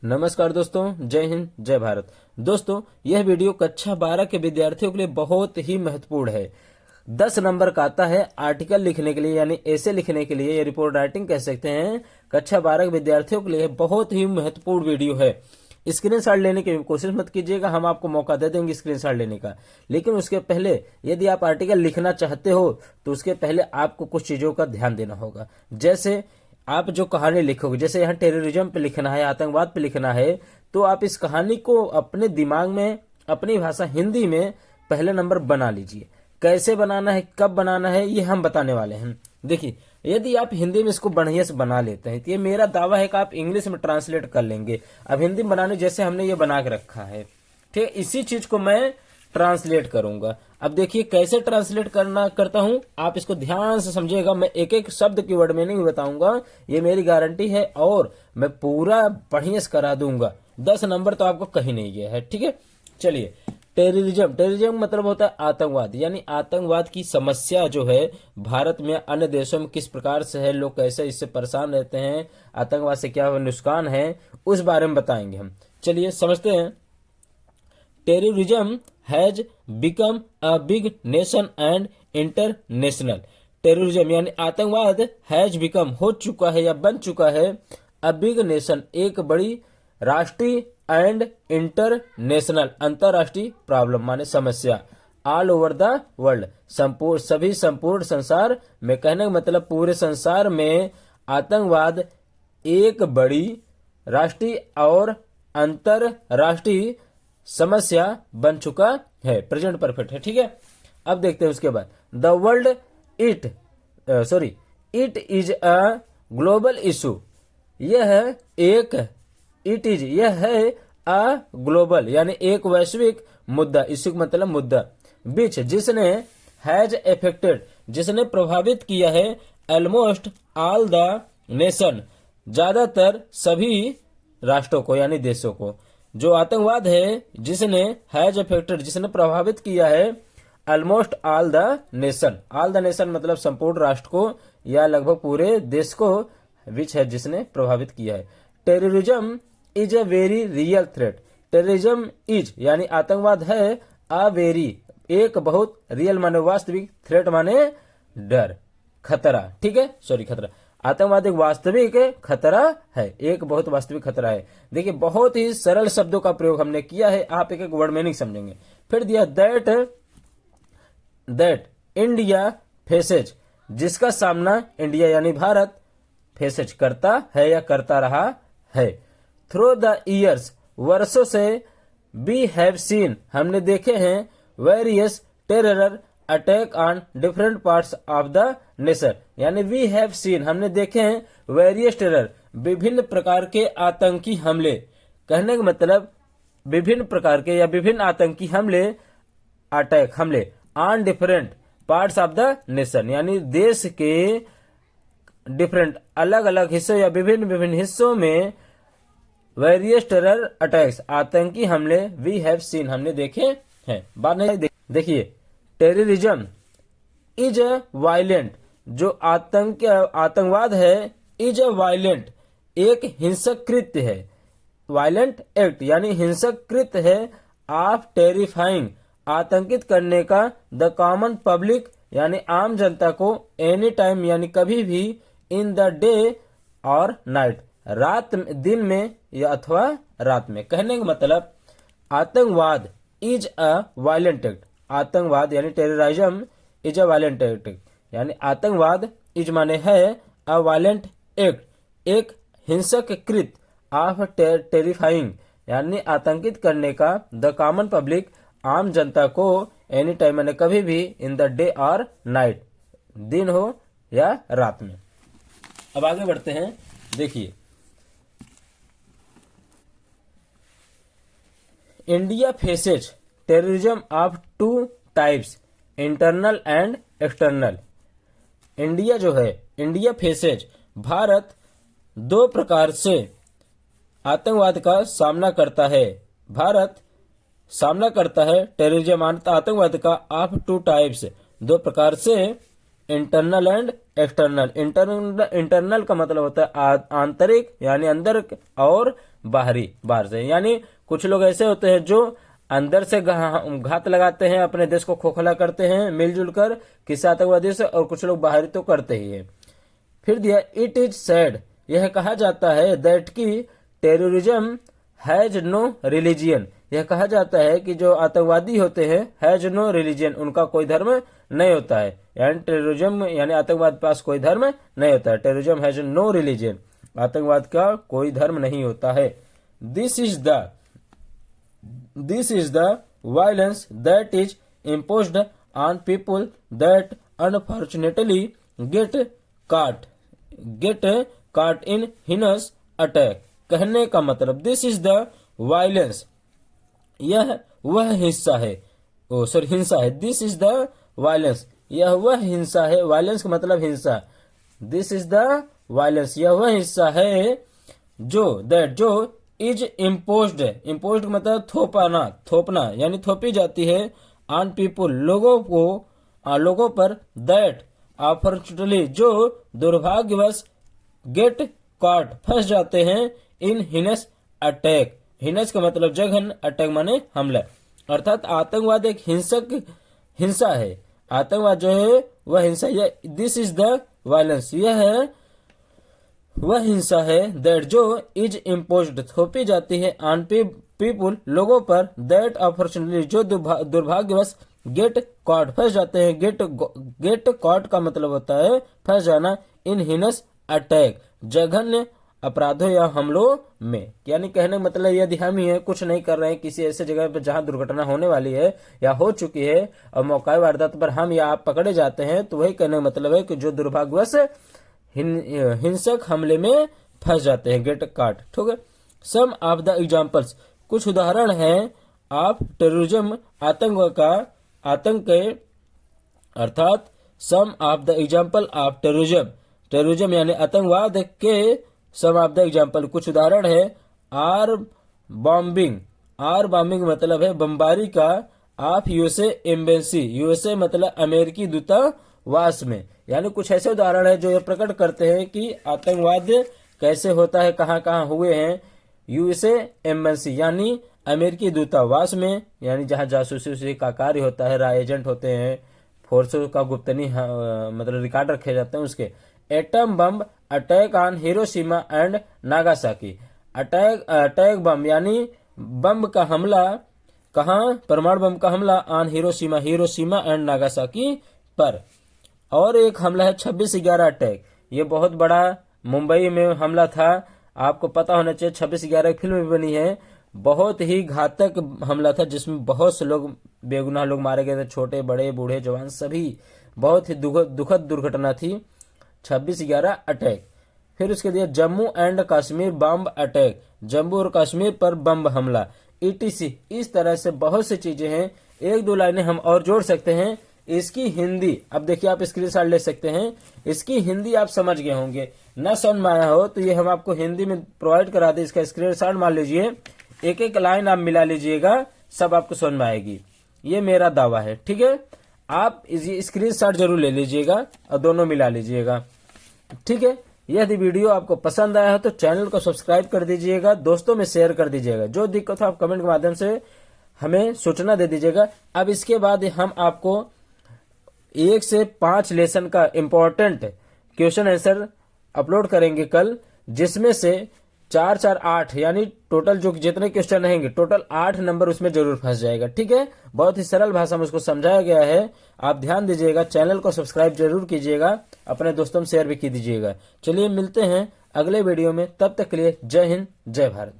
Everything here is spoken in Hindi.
नमस्कार दोस्तों, जय हिंद जय भारत। दोस्तों, यह वीडियो कक्षा 12 के विद्यार्थियों के लिए बहुत ही महत्वपूर्ण है। 10 नंबर का आता है आर्टिकल लिखने के लिए, यानी ऐसे लिखने के लिए, या रिपोर्ट राइटिंग कह सकते हैं। कक्षा 12 के विद्यार्थियों के लिए बहुत ही महत्वपूर्ण वीडियो है। स्क्रीनशॉट लेने की कोशिश मत कीजिएगा, हम आपको मौका दे देंगे स्क्रीनशॉट लेने का। लेकिन उसके पहले यदि आप आर्टिकल लिखना चाहते हो तो उसके पहले आपको कुछ चीजों का ध्यान देना होगा। जैसे आप जो कहानी लिखोगे, जैसे यहाँ टेररिज्म पे लिखना है, आतंकवाद पे लिखना है, तो आप इस कहानी को अपने दिमाग में अपनी भाषा हिंदी में पहले नंबर बना लीजिए। कैसे बनाना है, कब बनाना है, ये हम बताने वाले हैं। देखिए, यदि आप हिंदी में इसको बढ़िया से बना लेते हैं तो ये मेरा दावा है कि आप इंग्लिश में ट्रांसलेट कर लेंगे। अब हिंदी में बनाने जैसे हमने ये बना के रखा है, ठीक है, इसी चीज को मैं ट्रांसलेट करूंगा। अब देखिए कैसे ट्रांसलेट करता हूं, आप इसको ध्यान से समझिएगा। मैं एक एक शब्द की वर्ड मीनिंग बताऊंगा, ये मेरी गारंटी है, और मैं पूरा बढ़िया से करा दूंगा। 10 नंबर तो आपको कहीं नहीं गया है, ठीक है। चलिए, टेररिज्म मतलब होता है आतंकवाद, यानी आतंकवाद की समस्या जो है भारत में अन्य देशों में किस प्रकार से है, लोग कैसे इससे परेशान रहते हैं, आतंकवाद से क्या नुकसान है, उस बारे में बताएंगे हम। चलिए समझते हैं। Terrorism has become a big nation and international. Terrorism यानी आतंकवाद हैज बिकम हो चुका है या बन चुका है, अ बिग नेशन एक बड़ी राष्ट्रीय, एंड इंटरनेशनल अंतरराष्ट्रीय प्रॉब्लम माने समस्या, ऑल ओवर द वर्ल्ड संपूर्ण संसार में। कहने का मतलब पूरे संसार में आतंकवाद एक बड़ी राष्ट्रीय और अंतरराष्ट्रीय समस्या बन चुका है। प्रेजेंट परफेक्ट है, ठीक है। अब देखते हैं उसके बाद, the world it is a global issue. यह है अ ग्लोबल यानी एक वैश्विक मुद्दा, इशू मतलब मुद्दा, बीच जिसने हैज एफेक्टेड जिसने प्रभावित किया है, ऑलमोस्ट ऑल द नेशन ज्यादातर सभी राष्ट्रों को यानी देशों को। जो आतंकवाद है जिसने हैज अफेक्टेड जिसने प्रभावित किया है, ऑलमोस्ट ऑल द नेशन मतलब संपूर्ण राष्ट्र को या लगभग पूरे देश को, विच है जिसने प्रभावित किया है। Terrorism is a very real threat. Terrorism is यानी आतंकवाद है, अ वेरी एक बहुत, रियल माने वास्तविक, थ्रेट माने डर, खतरा, ठीक है, खतरा। आतंकवाद एक वास्तविक खतरा है, एक बहुत वास्तविक खतरा है। देखिए, बहुत ही सरल शब्दों का प्रयोग हमने किया है, आप एक एक वर्ड मीनिंग समझेंगे। फिर दिया दैट इंडिया फेसेज, जिसका सामना इंडिया यानी भारत फेसेज करता है या करता रहा है। थ्रू द ईयर्स वर्षों से, वी हैव सीन हमने देखे हैं, various terror attack on different parts of the nation, यानी वी हैव सीन हमने देखे हैं, वेरियस टेरर विभिन्न प्रकार के आतंकी हमले। कहने का मतलब विभिन्न प्रकार के या विभिन्न आतंकी हमले, अटैक हमले, on different parts of the nation यानी देश के डिफरेंट अलग अलग हिस्सों या विभिन्न हिस्सों में, वेरियस टेरर अटैक्स आतंकी हमले, वी हैव सीन हमने देखे हैं। बात नहीं देखिए, टेररिज्म इज अ वायलेंट जो आतंकवाद है, इज अ वायलेंट एक हिंसक कृत्य है, वायलेंट एक्ट यानी हिंसक कृत्य है, ऑफ टेरिफाइंग आतंकित करने का, द कॉमन पब्लिक यानी आम जनता को, एनी टाइम यानी कभी भी, इन द डे और नाइट रात दिन में या अथवा रात में। कहने का मतलब आतंकवाद इज अ वायलेंट एक्ट, आतंकवाद यानी terrorism is a violent act यानी आतंकवाद इज माने है, अ वायलेंट एक्ट एक हिंसक कृत, ऑफ टेरिफाइंग यानी आतंकित करने का, द कॉमन पब्लिक आम जनता को, एनी टाइम यानी कभी भी, इन द डे और नाइट दिन हो या रात में। अब आगे बढ़ते हैं। देखिए, India faces terrorism of 2 types, internal and external. India जो है, इंडिया फेसेज भारत 2 प्रकार से आतंकवाद का सामना करता है। भारत सामना करता है टेररिज्म आतंकवाद का, ऑफ 2 टाइप्स 2 प्रकार से, इंटरनल एंड एक्सटर्नल। इंटरनल का मतलब होता है आंतरिक यानी अंदर, और बाहरी बाहर से। यानी कुछ लोग ऐसे होते हैं जो अंदर से घात लगाते हैं, अपने देश को खोखला करते हैं मिलजुल कर किसी आतंकवादी से, और कुछ लोग बाहरी तो करते ही है। फिर दिया इट इज सैड, यह कहा जाता है दैट की टेररिज्म हैज नो रिलीजियन, यह कहा जाता है कि जो आतंकवादी होते हैं हैज नो रिलीजियन, उनका कोई धर्म नहीं होता है। यानी टेररिज्म यानी आतंकवाद के पास कोई धर्म नहीं होता है। टेररिज्म हैज नो रिलीजियन, आतंकवाद का कोई धर्म नहीं होता है। This is the violence that is imposed on people that unfortunately get caught in heinous attack। कहने का मतलब दिस इज द वायलेंस, यह वह हिस्सा है, हिंसा है। दिस इज द वायलेंस, यह वह हिंसा है। वायलेंस का मतलब हिंसा। दिस इज द वायलेंस, यह वह हिस्सा है जो इज इम्पोज्ड, इम्पोज्ड मतलब थोपना यानी थोपी जाती है, ऑन पीपुल लोगों पर, दैट अपॉर्चुनेटली जो दुर्भाग्यवश, गेट कॉट फंस जाते हैं, इन हिनस अटैक, हिनस का मतलब जघन, अटैक माने हमला। अर्थात आतंकवाद एक हिंसा है। आतंकवाद जो है वह हिंसा। दिस इज द वायलेंस, यह है वह हिंसा है, दैट जो इज इम्पोज्ड थोपी जाती है, ऑन पीपुल लोगों पर, दैट अपॉर्चुनेटली जो दुर्भाग्यवश, गेट कॉट फंस जाते हैं। गेट कॉट का मतलब होता है फंस जाना, इन हिनस अटैक जघन्य अपराधों या हमलों में। यानी कहने का मतलब यदि हम ही है कुछ नहीं कर रहे हैं किसी ऐसे जगह पर जहां दुर्घटना होने वाली है या हो चुकी है, और मौका वारदात पर हम या आप पकड़े जाते हैं, तो वही कहने का मतलब है कि जो दुर्भाग्यवश हिंसक हमले में फंस जाते हैं, गेट कॉट। ठीक है। सम ऑफ द एग्जाम्पल्स, कुछ उदाहरण हैं ऑफ टेररिज्म, आतंक के, अर्थात some of the example of terrorism यानी आतंकवाद के, सम ऑफ द एग्जाम्पल कुछ उदाहरण है, आर बॉम्बिंग मतलब है बमबारी का, ऑफ यूएसए एम्बेसी, यूएसए मतलब अमेरिकी दूतावास में। यानी कुछ ऐसे उदाहरण है जो ये प्रकट करते हैं कि आतंकवाद कैसे होता है, कहाँ कहाँ हुए हैं। यूएसए एम्बेसी यानी अमेरिकी दूतावास में, यानी जहां जासूसी का कार्य होता है, राय एजेंट होते हैं, फोर्सों का गुप्तनी मतलब रिकॉर्ड रखे जाते हैं उसके। Atom bomb attack on Hiroshima and Nagasaki, attack bomb यानी बम का हमला, कहाँ, परमाणु बम का हमला, ऑन हिरोशिमा एंड नागासाकी पर। और एक हमला है 26/11 अटैक, ये बहुत बड़ा मुंबई में हमला था, आपको पता होना चाहिए। 26/11 फिल्म भी बनी है, बहुत ही घातक हमला था जिसमें बहुत से लोग, बेगुनाह लोग मारे गए थे, छोटे बड़े बूढ़े जवान सभी। बहुत ही दुखद दुर्घटना थी 26/11 अटैक। फिर उसके दिया Jammu and Kashmir bomb attack, Jammu और कश्मीर पर बम हमला, ETC। इस तरह से बहुत सी चीजें हैं। एक दो लाइनें हम और जोड़ सकते हैं। इसकी हिंदी, अब देखिए आप स्क्रीनशॉट ले सकते हैं, इसकी हिंदी आप समझ गए होंगे। न समझ में आया हो तो ये हम आपको हिंदी में प्रोवाइड करा दे, इसका स्क्रीनशॉट मान लीजिए, एक एक लाइन आप मिला लीजिएगा, सब आपको समझ में आएगी। ये मेरा दावा है, ठीक है। आप स्क्रीनशॉट जरूर ले लीजिएगा और दोनों मिला लीजिएगा, ठीक है। यदि वीडियो आपको पसंद आया हो तो चैनल को सब्सक्राइब कर दीजिएगा, दोस्तों में शेयर कर दीजिएगा। जो दिक्कत हो आप कमेंट के माध्यम से हमें सूचना दे दीजिएगा। अब इसके बाद हम आपको 1 से 5 लेसन का इम्पोर्टेंट क्वेश्चन आंसर अपलोड करेंगे कल, जिसमें से 4 4 8 यानी टोटल जो जितने क्वेश्चन रहेंगे टोटल 8 नंबर उसमें जरूर फंस जाएगा, ठीक है। बहुत ही सरल भाषा में उसको समझाया गया है, आप ध्यान दीजिएगा। चैनल को सब्सक्राइब जरूर कीजिएगा, अपने दोस्तों में शेयर भी की दीजिएगा। चलिए मिलते हैं अगले वीडियो में, तब तक के लिए जय हिंद जय भारत।